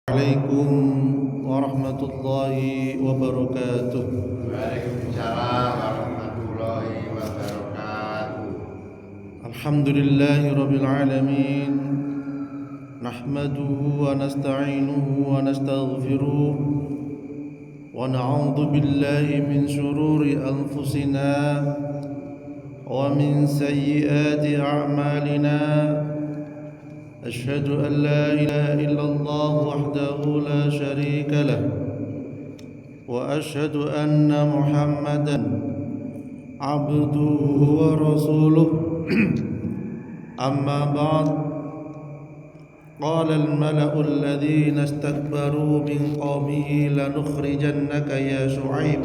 Assalamualaikum warahmatullahi wabarakatuh. Waalaikumsalam warahmatullahi wabarakatuh. Alhamdulillahi rabbil alamin. Nahmaduhu wa nasta'inuhu wa nastaghfiruh wa na'udzu billahi min shururi anfusina wa min sayyiati a'malina. أشهد أن لا إله إلا الله وحده لا شريك له وأشهد أن محمدا عبده ورسوله أما بعد قال الملأ الذين استكبروا من قومه لنخرجنك يا شعيب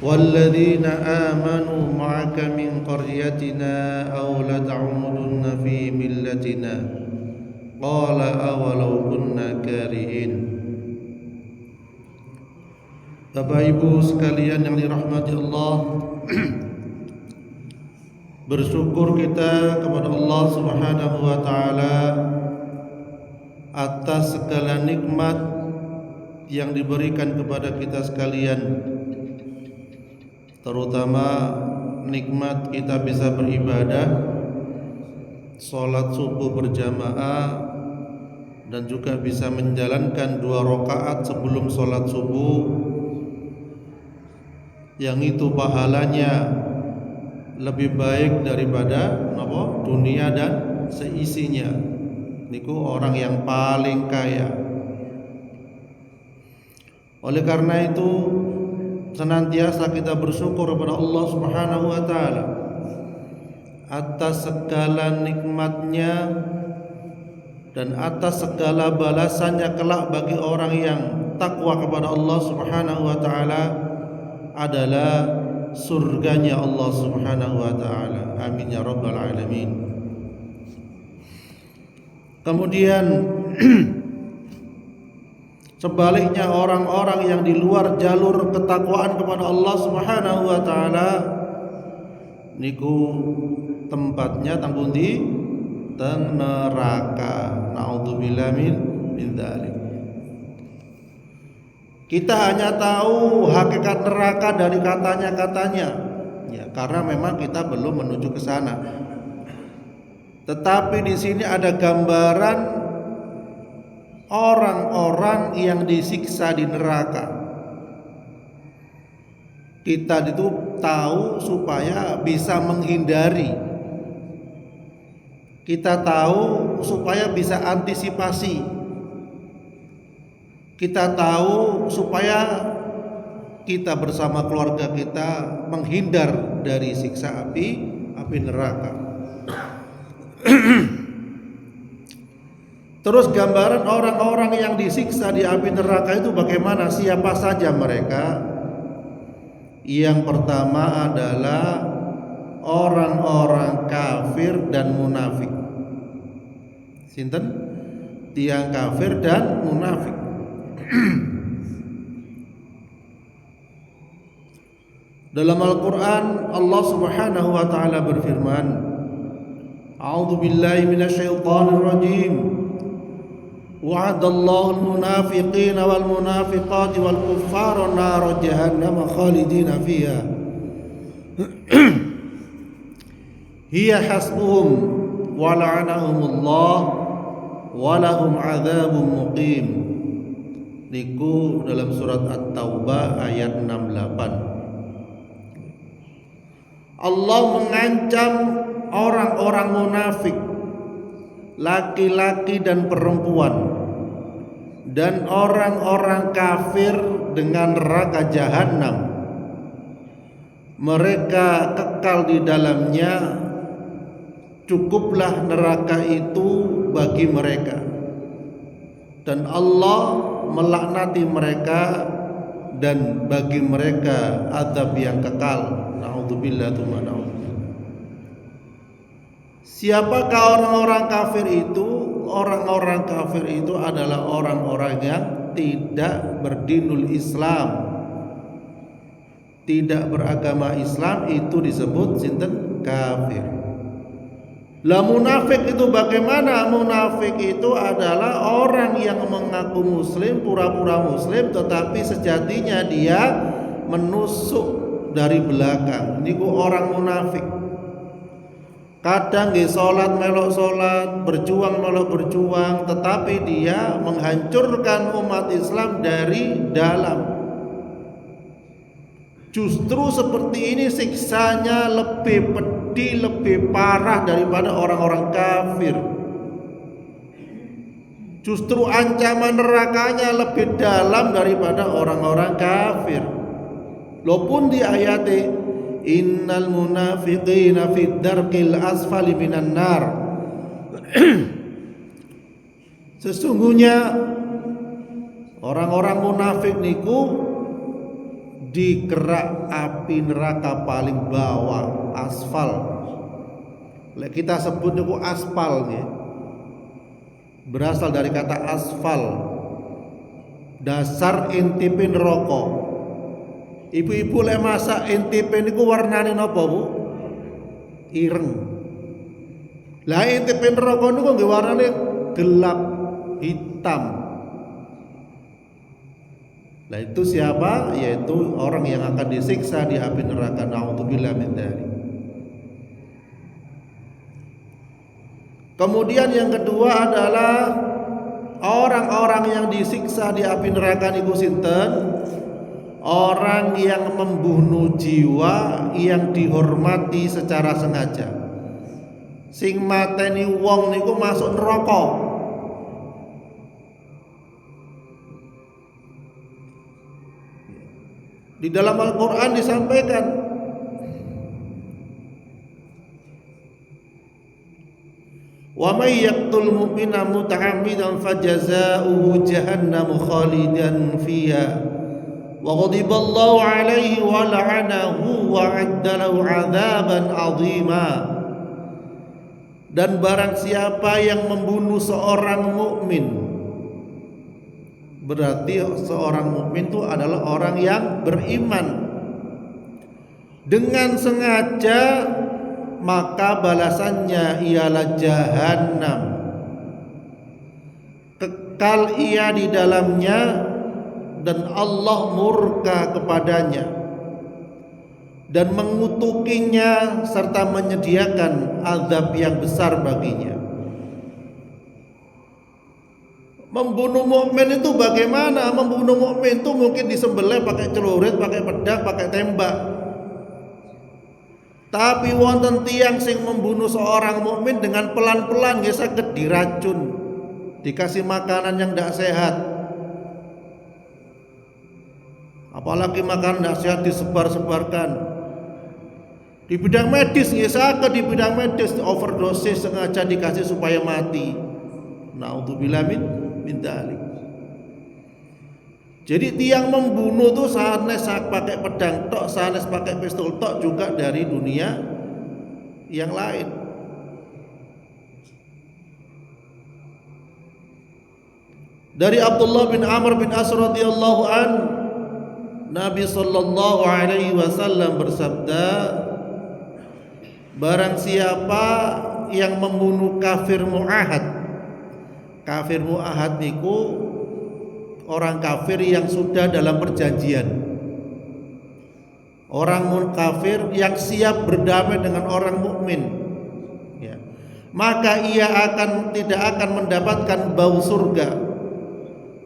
والذين آمنوا معك من قريتنا أو لتعودن في ملتنا قال أولو كنا كارهين. Bapak Ibu sekalian yang dirahmati Allah, bersyukur kita kepada Allah Subhanahu wa taala atas segala nikmat yang diberikan kepada kita sekalian, terutama nikmat kita bisa beribadah, sholat subuh berjamaah, dan juga bisa menjalankan 2 rakaat sebelum sholat subuh, yang itu pahalanya lebih baik daripada dunia dan seisinya. Niku orang yang paling kaya. Oleh karena itu senantiasa kita bersyukur kepada Allah Subhanahu wa taala atas segala nikmatnya dan atas segala balasannya kelak bagi orang yang takwa kepada Allah Subhanahu wa taala adalah surganya Allah Subhanahu wa taala. Amin ya rabbal alamin. Kemudian sebaliknya orang-orang yang di luar jalur ketakwaan kepada Allah Subhanahu wa taala niku tempatnya teng pundi? Teng neraka. Nauzubillah min dzalik. Kita hanya tahu hakikat neraka dari katanya-katanya, ya, karena memang kita belum menuju ke sana. Tetapi di sini ada gambaran orang-orang yang disiksa di neraka. Kita itu tahu supaya bisa menghindari. Kita tahu supaya bisa antisipasi. Kita tahu supaya kita bersama keluarga kita menghindar dari siksa api neraka. Terus gambaran orang-orang yang disiksa di api neraka itu bagaimana? Siapa saja mereka? Yang pertama adalah orang-orang kafir dan munafik. Sinten? Tiang kafir dan munafik. Dalam Al-Quran Allah Subhanahu wa taala berfirman, A'udzu billahi minasyaitonir rajim. Wa'adallahu al-munafiqina wal munafiqati wal kuffara nar jahannam khalidina fiha. Hiya hasbuhum wa la'anahumullah wa lahum 'adzabun muqim. Niku dalam surat At-Taubah ayat 68. Allah mengancam orang-orang munafik, laki-laki dan perempuan, dan orang-orang kafir dengan neraka jahanam. Mereka kekal di dalamnya, cukuplah neraka itu bagi mereka, dan Allah melaknati mereka, dan bagi mereka azab yang kekal. Na'udzubillah tsumma na'udzubillah. Siapakah orang-orang kafir itu? Orang-orang kafir itu adalah orang-orang yang tidak berdinul Islam, tidak beragama Islam, itu disebut sinten? Kafir. Lah munafik itu bagaimana? Munafik itu adalah orang yang mengaku muslim, pura-pura muslim, tetapi sejatinya dia menusuk dari belakang. Niku orang munafik. Kadang nggih salat melok salat, berjuang melok berjuang, tetapi dia menghancurkan umat Islam dari dalam. Justru seperti ini siksanya lebih pedih, lebih parah daripada orang-orang kafir. Justru ancaman nerakanya lebih dalam daripada orang-orang kafir. Lopun di ayat innal munafiqina fid darqil asfali minan nar. Sesungguhnya orang-orang munafik niku di kerak api neraka paling bawah, asfal. Lek kita sebut niku aspal nggih. Berasal dari kata asfal. Dasar intipe neraka. Ibu-ibu lek masak intipe niku warnane napa, Bu? Ireng. Lah intipe neraka niku nggih warnane gelap, hitam. Nah itu siapa? Yaitu orang yang akan disiksa di api neraka. Na'udzubillah min dzalik. Kemudian yang kedua adalah orang-orang yang disiksa di api neraka niku sinten? Orang yang membunuh jiwa yang dihormati secara sengaja. Sing mateni wong niku masuk neraka. Di dalam Al-Quran disampaikan wa may yaqtul mu'mina muta'ammidan fajaza'uhu jahannamu khalidan fiha wa ghadiballahu 'alaihi wa la'anahu wa 'adda lahu 'adzaban 'azima. Dan barang siapa yang membunuh seorang mukmin, berarti seorang mukmin itu adalah orang yang beriman dengan sengaja, maka balasannya ialah jahanam, kekal ia di dalamnya dan Allah murka kepadanya dan mengutukinya serta menyediakan azab yang besar baginya. Membunuh mukmin itu bagaimana? Membunuh mukmin itu mungkin disembelih pakai celurit, pakai pedang, pakai tembak. Tapi wonten tiyang sing membunuh seorang mukmin dengan pelan-pelan nggih saged diracun, dikasih makanan yang tidak sehat. Apalagi makanan tidak sehat disebar-sebarkan. Di bidang medis nggih saged, di bidang medis overdosis sengaja dikasih supaya mati. Na'udzubillah min dzalik. Jadi tiang membunuh tuh sanes pakai pedang tok, sanes pakai pistol tok, juga dari dunia yang lain. Dari Abdullah bin Amr bin As radhiyallahu an, Nabi sallallahu alaihi wasallam bersabda, barang siapa yang membunuh kafir muahad. Kafir muahad niku orang kafir yang sudah dalam perjanjian. Orang kafir yang siap berdamai dengan orang mukmin, ya. Maka ia tidak akan mendapatkan bau surga,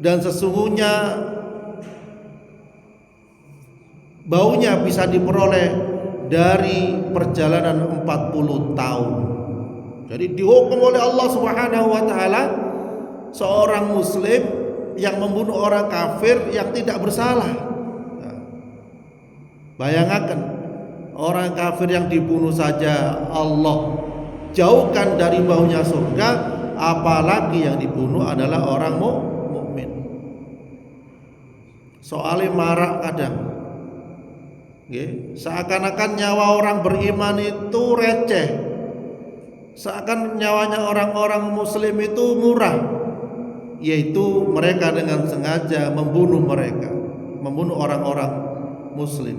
dan sesungguhnya baunya bisa diperoleh dari perjalanan 40 tahun. Jadi dihukum oleh Allah Subhanahu wa taala seorang muslim yang membunuh orang kafir yang tidak bersalah. Nah, bayangkan orang kafir yang dibunuh saja Allah jauhkan dari baunya surga, apalagi yang dibunuh adalah orang mukmin. Soalnya marak kadang, seakan-akan nyawa orang beriman itu receh, seakan nyawanya orang-orang muslim itu murah. Yaitu mereka dengan sengaja membunuh mereka, membunuh orang-orang muslim.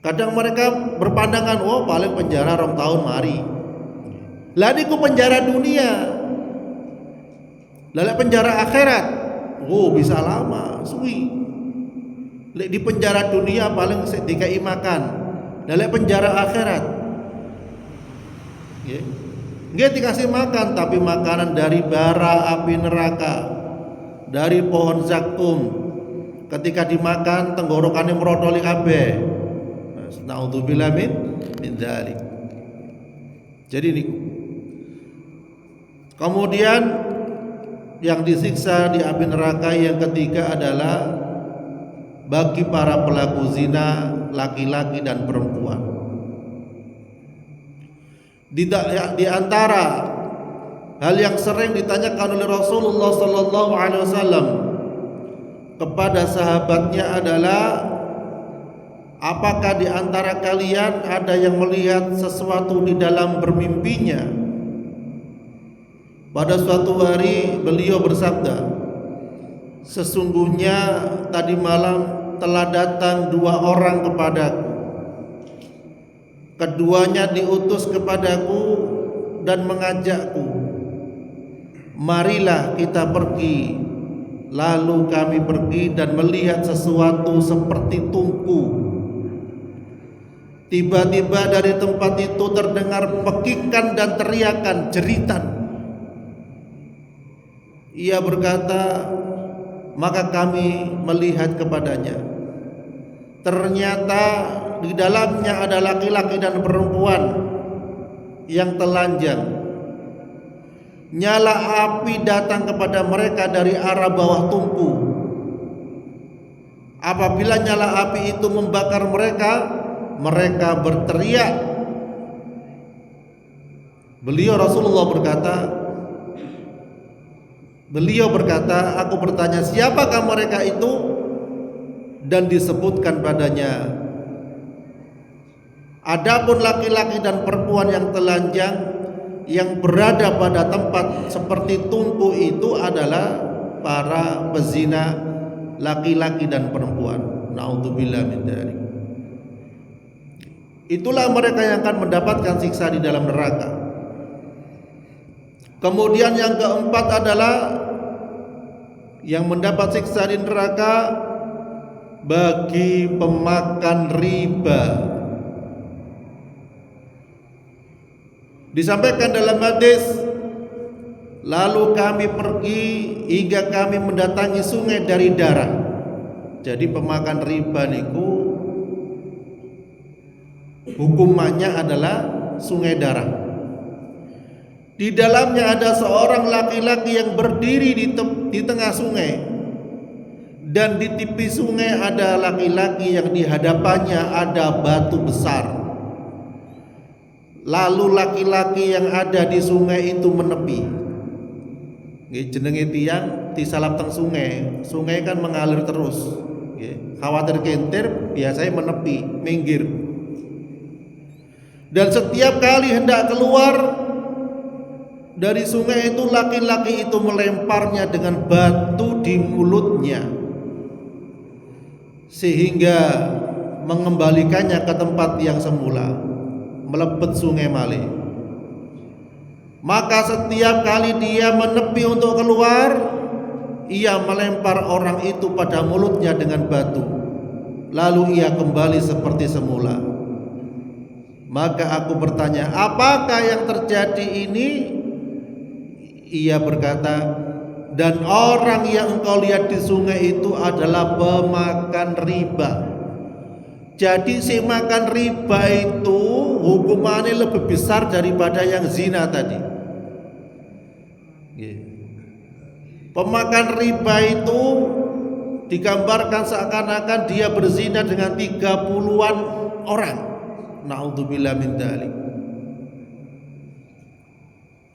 Kadang mereka berpandangan, oh paling penjara 2 tahun mari. Lah niku penjara dunia. Lah penjara akhirat, oh bisa lama, suwi. Lek di penjara dunia paling dikai makan. Lah penjara akhirat, nggih dikasih makan, tapi makanan dari bara api neraka, dari pohon zakum. Ketika dimakan tenggorokannya merotoli kabeh. Naudzubillah min dzalik. Jadi niku. Kemudian yang disiksa di api neraka yang ketiga adalah bagi para pelaku zina laki-laki dan perempuan. Di antara hal yang sering ditanyakan oleh Rasulullah sallallahu alaihi wasallam kepada sahabatnya adalah, apakah di antara kalian ada yang melihat sesuatu di dalam bermimpinya? Pada suatu hari beliau bersabda, sesungguhnya tadi malam telah datang 2 orang kepadaku. Keduanya diutus kepadaku dan mengajakku, marilah kita pergi. Lalu kami pergi dan melihat sesuatu seperti tungku. Tiba-tiba dari tempat itu terdengar pekikan dan teriakan, jeritan. Ia berkata, maka kami melihat kepadanya. Ternyata di dalamnya ada laki-laki dan perempuan yang telanjang. Nyala api datang kepada mereka dari arah bawah tungku. Apabila nyala api itu membakar mereka, mereka berteriak. Beliau berkata, aku bertanya, siapakah mereka itu? Dan disebutkan padanya, adapun laki-laki dan perempuan yang telanjang yang berada pada tempat seperti tungku itu adalah para pezina laki-laki dan perempuan. Naudzubillah min dzalik. Itulah mereka yang akan mendapatkan siksa di dalam neraka. Kemudian yang keempat adalah yang mendapat siksa di neraka bagi pemakan riba. Disampaikan dalam hadis, lalu kami pergi hingga kami mendatangi sungai dari darah. Jadi pemakan riba niku hukumannya adalah sungai darah. Di dalamnya ada seorang laki-laki yang berdiri di tengah sungai, dan di tepi sungai ada laki-laki yang di hadapannya ada batu besar. Lalu laki-laki yang ada di sungai itu menepi. Jenenge tiang disalap teng sungai. Sungai kan mengalir terus. Khawatir kentir, biasanya menepi, minggir. Dan setiap kali hendak keluar dari sungai itu, laki-laki itu melemparnya dengan batu di mulutnya, sehingga mengembalikannya ke tempat yang semula, melebet sungai malih. Maka setiap kali dia menepi untuk keluar, ia melempar orang itu pada mulutnya dengan batu, lalu ia kembali seperti semula. Maka aku bertanya, apakah yang terjadi ini? Ia berkata, dan orang yang engkau lihat di sungai itu adalah pemakan riba. Jadi si makan riba itu hukumannya lebih besar daripada yang zina tadi. Pemakan riba itu digambarkan seakan-akan dia berzina dengan 30-an orang. Naudzubillah min dzalik.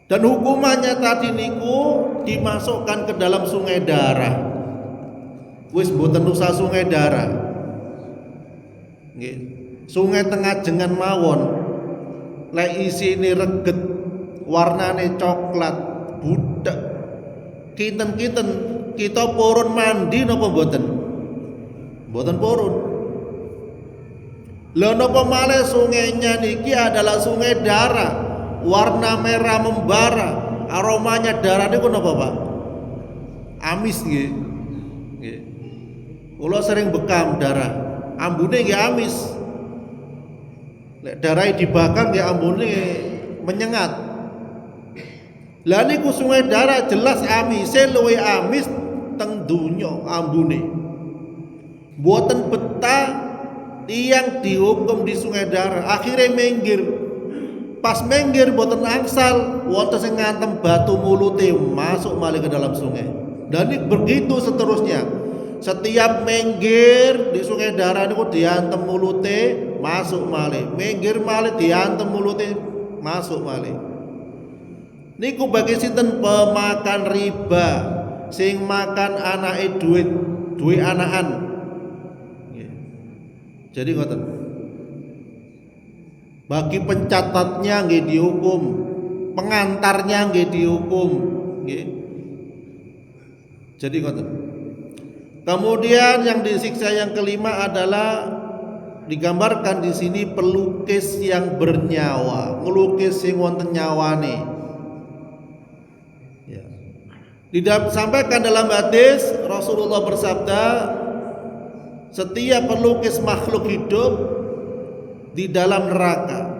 Dan hukumannya tadi niku dimasukkan ke dalam sungai darah. Wis mboten usah sungai darah. Nggih. Sungai tengah jengan mawon. Lek isine reget, warnane coklat, budak. Kinten-kinten kita purun mandi napa mboten? Mboten purun. Lha napa malih sungainya niki adalah sungai darah, warna merah membara, aromanya darah niku napa, Pak? Amis nggih. Nggih. Kula sering bekam darah, ambune nggih amis. Lek darahe dibakar nggih ambune menyengat. Lah niku sungai darah jelas amise luwih amis teng donya ambune. Mboten betah tiyang dihukum di sungai darah, akhirnya minggir. Pas minggir mboten angsal, wonten sing ngantem batu mulute masuk malih ke dalam sungai. Dan ini begitu seterusnya. Setiap minggir di sungai darah niku diantem mulute masuk malih. Minggir malih diantem mulute masuk malih. Niku bagi sinten pemakan riba, sing makan anake duit anakan. Jadi ngoten. Bagi pencatatnya nggih dihukum, pengantarnya nggih dihukum, nggih. Jadi ngoten. Kemudian yang disiksa yang kelima adalah digambarkan di sini pelukis yang bernyawa, ngelukis sing wonten nyawane. Ya. Disampaikan dalam hadis Rasulullah bersabda, setiap pelukis makhluk hidup di dalam neraka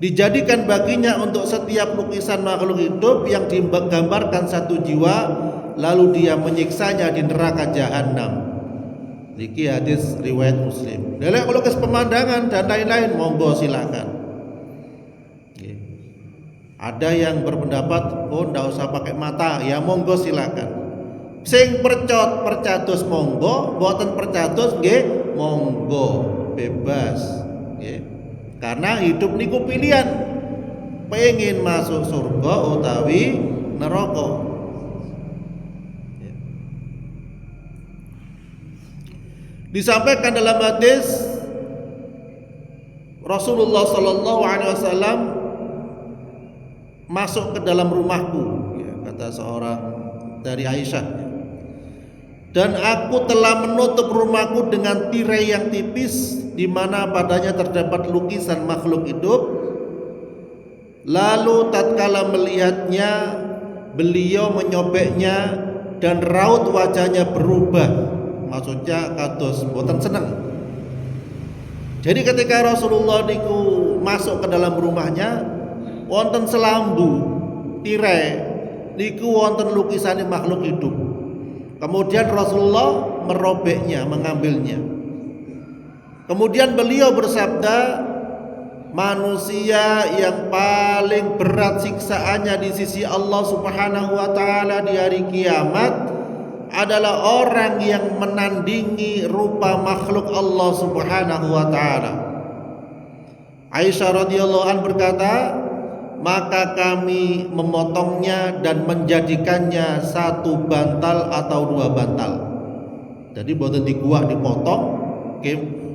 dijadikan baginya untuk setiap lukisan makhluk hidup yang digambarkan satu jiwa, lalu dia menyiksanya di neraka jahanam. Niki hadis riwayat Muslim. Lelek pelukis pemandangan dan lain-lain monggo silakan. Ada yang berpendapat oh ndak usah pakai mata, ya monggo silakan. Sing percados monggo, boten percados nggih monggo, bebas nggih. Karena hidup niku pilihan. Pengen masuk surga utawi neraka. Disampaikan dalam hadis Rasulullah sallallahu alaihi wasallam masuk ke dalam rumahku, ya, kata seorang dari Aisyah. Dan aku telah menutup rumahku dengan tirai yang tipis di mana padanya terdapat lukisan makhluk hidup. Lalu tatkala melihatnya, beliau menyobeknya dan raut wajahnya berubah. Maksudnya kados mboten seneng. Jadi ketika Rasulullah niku masuk ke dalam rumahnya, wonten selambu tirai niku wonten lukisan makhluk hidup. Kemudian Rasulullah merobeknya, mengambilnya. Kemudian beliau bersabda, manusia yang paling berat siksaannya di sisi Allah Subhanahu wa taala di hari kiamat adalah orang yang menandingi rupa makhluk Allah Subhanahu wa taala. Aisyah radhiyallahu anha berkata, maka kami memotongnya dan menjadikannya satu bantal atau dua bantal. Jadi boten dikuah dipotong,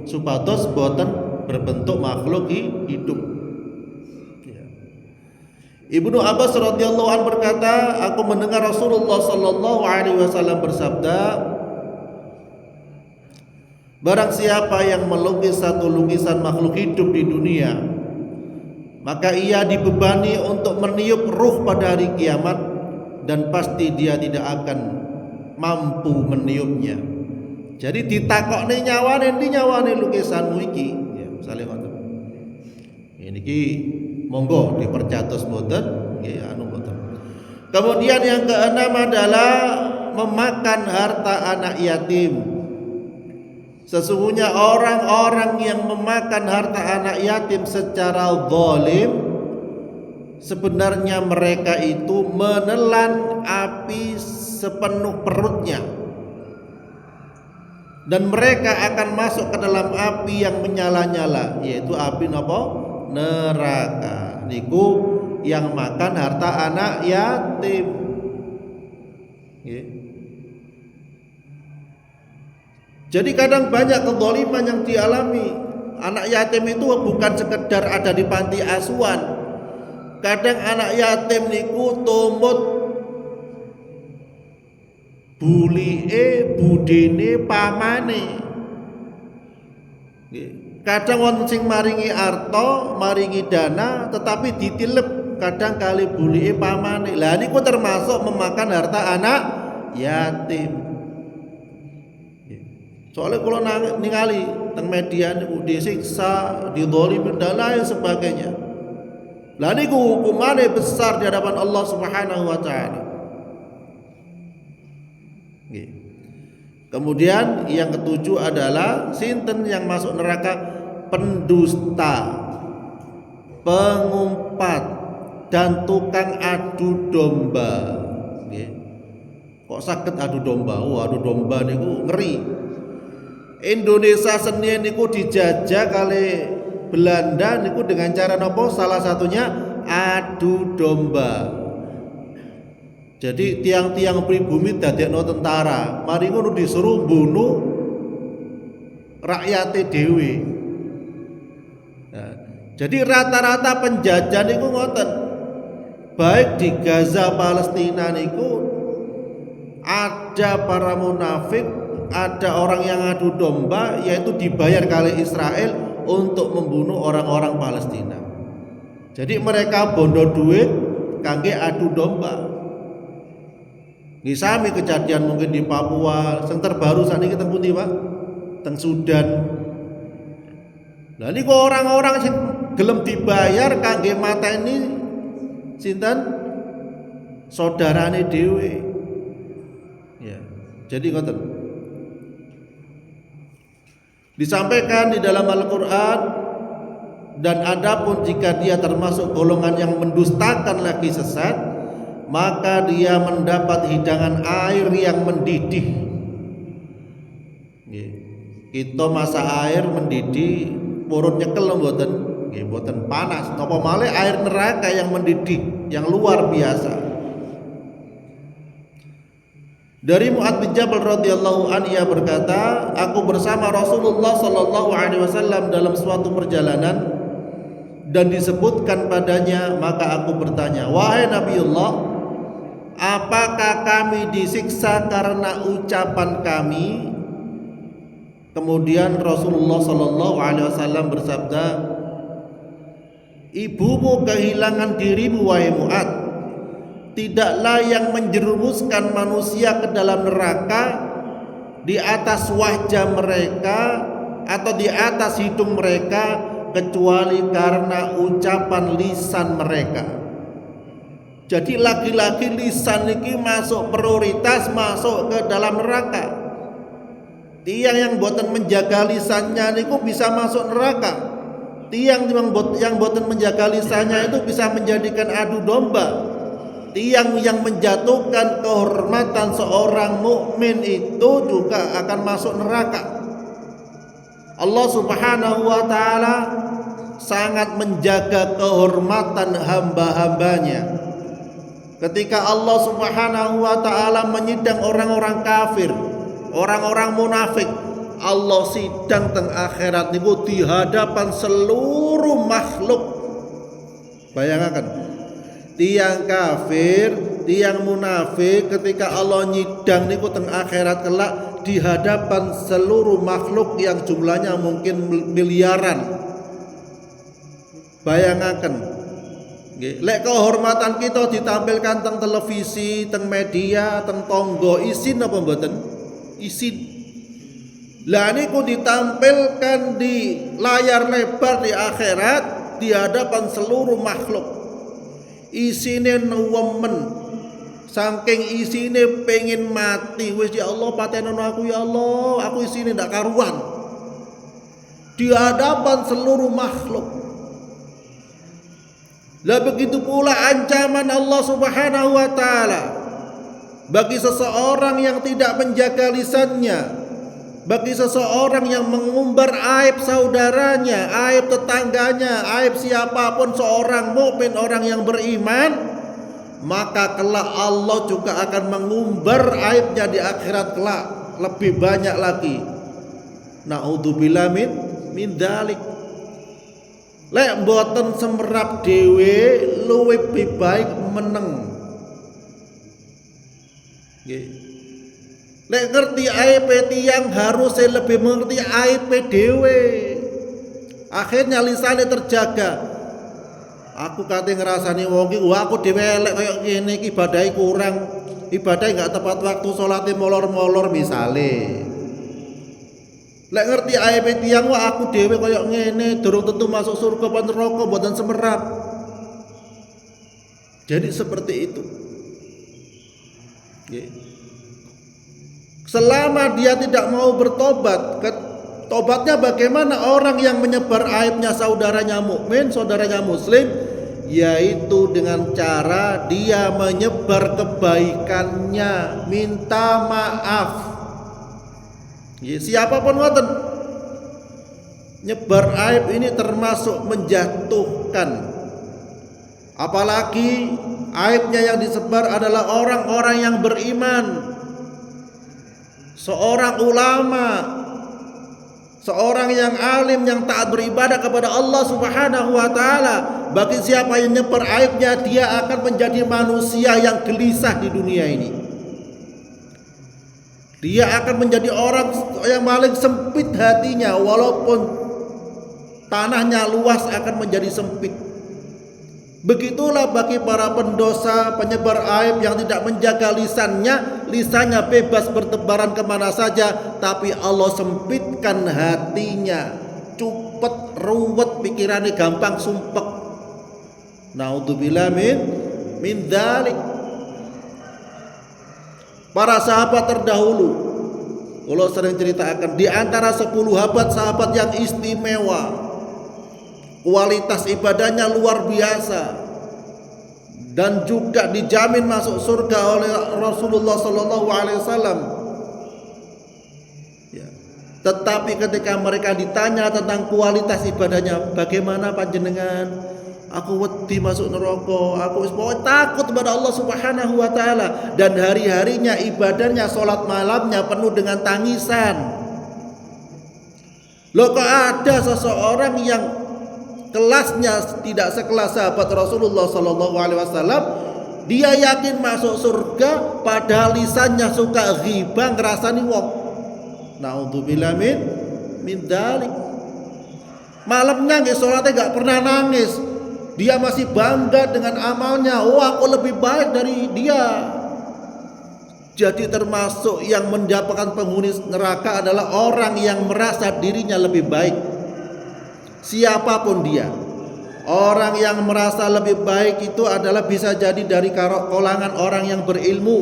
supados boten berbentuk makhluk hidup. Ibnu Abbas radhiyallahu anhu berkata, aku mendengar Rasulullah sallallahu alaihi wasallam bersabda, barang siapa yang melukis satu lukisan makhluk hidup di dunia, maka ia dibebani untuk meniup ruh pada hari kiamat, dan pasti dia tidak akan mampu meniupnya. Jadi ditakokne nyawane lukisanmu iki, ya misale ngoten. Niki monggo dipercatos mboten, nggih anu mboten. Kemudian yang keenam adalah memakan harta anak yatim. Sesungguhnya orang-orang yang memakan harta anak yatim secara zalim, sebenarnya mereka itu menelan api sepenuh perutnya, dan mereka akan masuk ke dalam api yang menyala-nyala, yaitu api napa? Neraka. Niku yang makan harta anak yatim. Jadi kadang banyak kezaliman yang dialami. Anak yatim itu bukan sekedar ada di panti asuhan. Kadang anak yatim niku tumut bulie budene pamane. Kadang wonten sing maringi arta, maringi dana tetapi ditilep kadang kali bulike pamane. Lah niku termasuk memakan harta anak yatim. Soalnya kalau ningali teng media niku disiksa, didolimi dan lain sebagainya. Lah niku hukumannya besar di hadapan Allah Subhanahu wa taala. Kemudian yang ketujuh adalah sinten yang masuk neraka? Pendusta, pengumpat, dan tukang adu domba. Kok sakit adu domba? Adu domba niku ngeri. Indonesia seni niku dijajah kali Belanda niku dengan cara nopo? Salah satunya adu domba. Jadi tiang-tiang pribumi dadekno tentara, mari ngono disuruh bunuh rakyate dhewe. Nah, jadi rata-rata penjajah niku ngoten. Baik di Gaza Palestina niku ada para munafik, ada orang yang adu domba, yaitu dibayar kali Israel untuk membunuh orang-orang Palestina. Jadi mereka bondo duit kangge adu domba. Sami kejadian mungkin di Papua, yang terbaru saat ini teng pundi Pak? Teng Sudan. Nah niku orang-orang sing gelem dibayar kangge mateni sinten? Saudarane dhewe. Ya. Jadi ngoten. Disampaikan di dalam Al-Qur'an, dan adapun jika dia termasuk golongan yang mendustakan lagi sesat, maka dia mendapat hidangan air yang mendidih. Kita masa air mendidih purun nyekel mboten, nggih mboten panas. Napa malih air neraka yang mendidih, yang luar biasa. Dari Mu'adz bin Jabal radhiyallahu anhu ia berkata, aku bersama Rasulullah sallallahu alaihi wasallam dalam suatu perjalanan dan disebutkan padanya, maka aku bertanya, wahai Nabiullah, apakah kami disiksa karena ucapan kami? Kemudian Rasulullah sallallahu alaihi wasallam bersabda, ibumu kehilangan dirimu wahai Mu'adz. Tidaklah yang menjerumuskan manusia ke dalam neraka di atas wajah mereka atau di atas hidung mereka kecuali karena ucapan lisan mereka. Jadi laki-laki lisan ini masuk prioritas, masuk ke dalam neraka. Tiang yang boten menjaga lisannya niku bisa masuk neraka. Tiang yang boten menjaga lisannya itu bisa menjadikan adu domba. Tiang yang menjatuhkan kehormatan seorang mukmin itu juga akan masuk neraka. Allah Subhanahu wa taala sangat menjaga kehormatan hamba-hambanya. Ketika Allah Subhanahu wa taala menyidang orang-orang kafir, orang-orang munafik, Allah sidang teng akhirat niku di hadapan seluruh makhluk. Bayangkan tiang kafir, tiang munafik ketika Allah nyidang niku teng akhirat kelak di hadapan seluruh makhluk yang jumlahnya mungkin miliaran. Bayangaken. Nggih, lek kehormatan kita ditampilkan teng televisi, teng media, teng tonggo, isin apa mboten? Isin. Lah niku ditampilkan di layar lebar di akhirat di hadapan seluruh makhluk. Isine newemen, saking isine pengen mati, wis ya Allah patenono aku ya Allah, aku isine ndak karuan. Di hadapan seluruh makhluk. Lah begitu pula ancaman Allah Subhanahu wa taala bagi seseorang yang tidak menjaga lisannya, bagi seseorang yang mengumbar aib saudaranya, aib tetangganya, aib siapapun seorang mukmin, orang yang beriman, maka kelak Allah juga akan mengumbar aibnya di akhirat kelak lebih banyak lagi. Naudzubillah min dzalik. Lek mboten semerap dhewe luwih baik meneng. Nggih. Lek ngerti aib tiang harus lebih mengerti aib dhewe. Akhirnya lisannya terjaga. Aku kate ngrasani wong iki, wah aku dhewe elek kaya ngene iki, ibadahe kurang, ibadah enggak tepat waktu, salate molor-molor misale. Lek ngerti aibe tiyang, wah aku dhewe kaya ngene, durung tentu masuk surga apa neraka, mboten semerap. Jadi seperti itu. Selama dia tidak mau bertobat, tobatnya bagaimana? Orang yang menyebar aibnya saudaranya mukmin, saudaranya muslim, yaitu dengan cara dia menyebar kebaikannya, minta maaf. Siapapun ngoten, nyebar aib ini termasuk menjatuhkan. Apalagi aibnya yang disebar adalah orang-orang yang beriman. Seorang ulama, seorang yang alim yang taat beribadah kepada Allah Subhanahu wa taala, bagi siapa yang nyebar aibnya, dia akan menjadi manusia yang gelisah di dunia ini. Dia akan menjadi orang yang paling sempit hatinya, walaupun tanahnya luas akan menjadi sempit. Begitulah bagi para pendosa, penyebar aib yang tidak menjaga lisannya bebas bertebaran kemana saja, tapi Allah sempitkan hatinya, cupet, ruwet, pikirannya gampang sumpek. Naudzubillah min dzalik. Para sahabat terdahulu, kalau sering ceritakan, di antara 10 sahabat yang istimewa, kualitas ibadahnya luar biasa, dan juga dijamin masuk surga oleh Rasulullah Sallallahu Alaihi Wasallam. Tetapi ketika mereka ditanya tentang kualitas ibadahnya, bagaimana panjenengan? Aku wedi masuk neraka, aku takut kepada Allah Subhanahu wa taala, dan hari-harinya ibadahnya, salat malamnya penuh dengan tangisan. Loh, kok ada seseorang yang kelasnya tidak sekelas sahabat Rasulullah Sallallahu Alaihi Wasallam, dia yakin masuk surga, padahal lisannya suka ghibah, ngerasani wong. Naudzubillah min dzalik. Malamnya nggih salatnya enggak pernah nangis, dia masih bangga dengan amalnya. Oh, aku lebih baik dari dia. Jadi termasuk yang mendapatkan penghuni neraka adalah orang yang merasa dirinya lebih baik. Siapapun dia, orang yang merasa lebih baik itu adalah bisa jadi dari kalangan orang yang berilmu,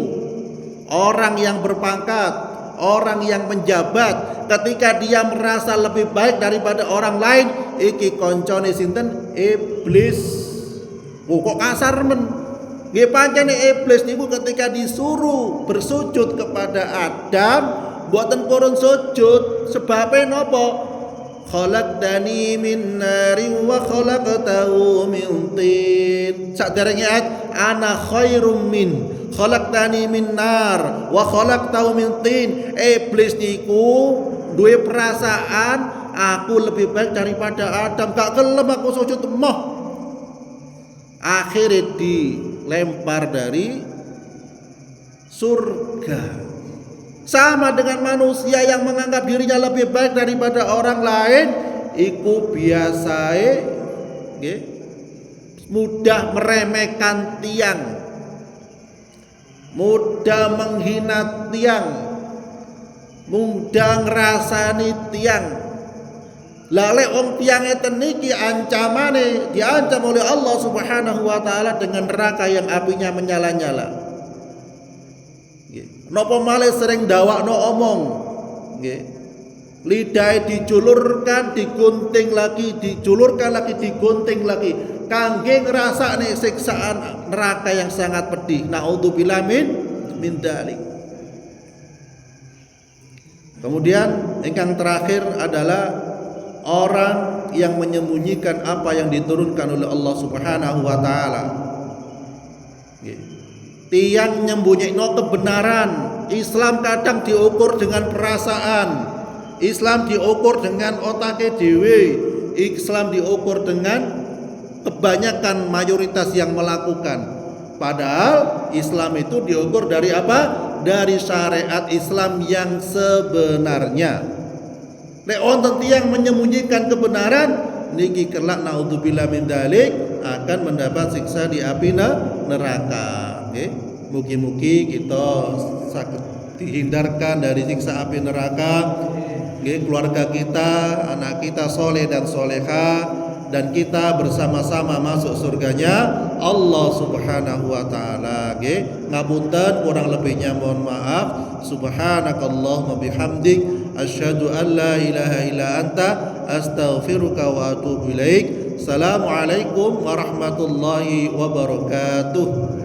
orang yang berpangkat, orang yang menjabat. Ketika dia merasa lebih baik daripada orang lain, iki koncone sinten? Iblis. Kok kasar men? Nggih pancene iblis niku ketika disuruh bersujud kepada Adam, mboten purun sujud. Sebabe napa? Khalaqtani min narin wa khalaqtahu min tin. Saderenge ayat ana khairum min khalaqtani min nar wa khalaqtahu min tin. Iblis niku duwe perasaan aku lebih baik daripada Adam, gak gelem aku sujud moh. Akhirnya dilempar dari surga. Sama dengan manusia yang menganggap dirinya lebih baik daripada orang lain, iku biasae nggih mudah meremehkan tiang, mudah menghina tiang, mudah ngrasani tiang. Lah lek wong tiang ngeten niki ancamane diancam oleh Allah Subhanahu wa taala dengan neraka yang apinya menyala-nyala. Napa malih sering dawakno omong, nggih. Lidah dijulurkan, digunting lagi, dijulurkan lagi, digunting lagi, kangge ngrasakne siksaan neraka yang sangat pedih. Naudzubillah min dzalik. Kemudian ingkang terakhir adalah orang yang menyembunyikan apa yang diturunkan oleh Allah Subhanahu wa taala. Tiang nyembunyikan kebenaran. Islam kadang diukur dengan perasaan, Islam diukur dengan otake dhewe, Islam diukur dengan kebanyakan mayoritas yang melakukan. Padahal Islam itu diukur dari apa? Dari syariat Islam yang sebenarnya. Nek wonten tiyang menyembunyikan kebenaran, niki kelak naudzubillah min dzalik akan mendapat siksa di api neraka. Nggih. Mugi-mugi kita saged dihindarkan dari siksa api neraka. Nggih, keluarga kita, anak kita soleh dan soleha, dan kita bersama-sama masuk surganya Allah Subhanahu wa taala. Nggih, ngapunten kurang lebihnya mohon maaf. Subhanakallahumma bihamdik asyhadu an la ilaha illa anta astaghfiruka wa atubu ilaik. Assalamualaikum warahmatullahi wabarakatuh.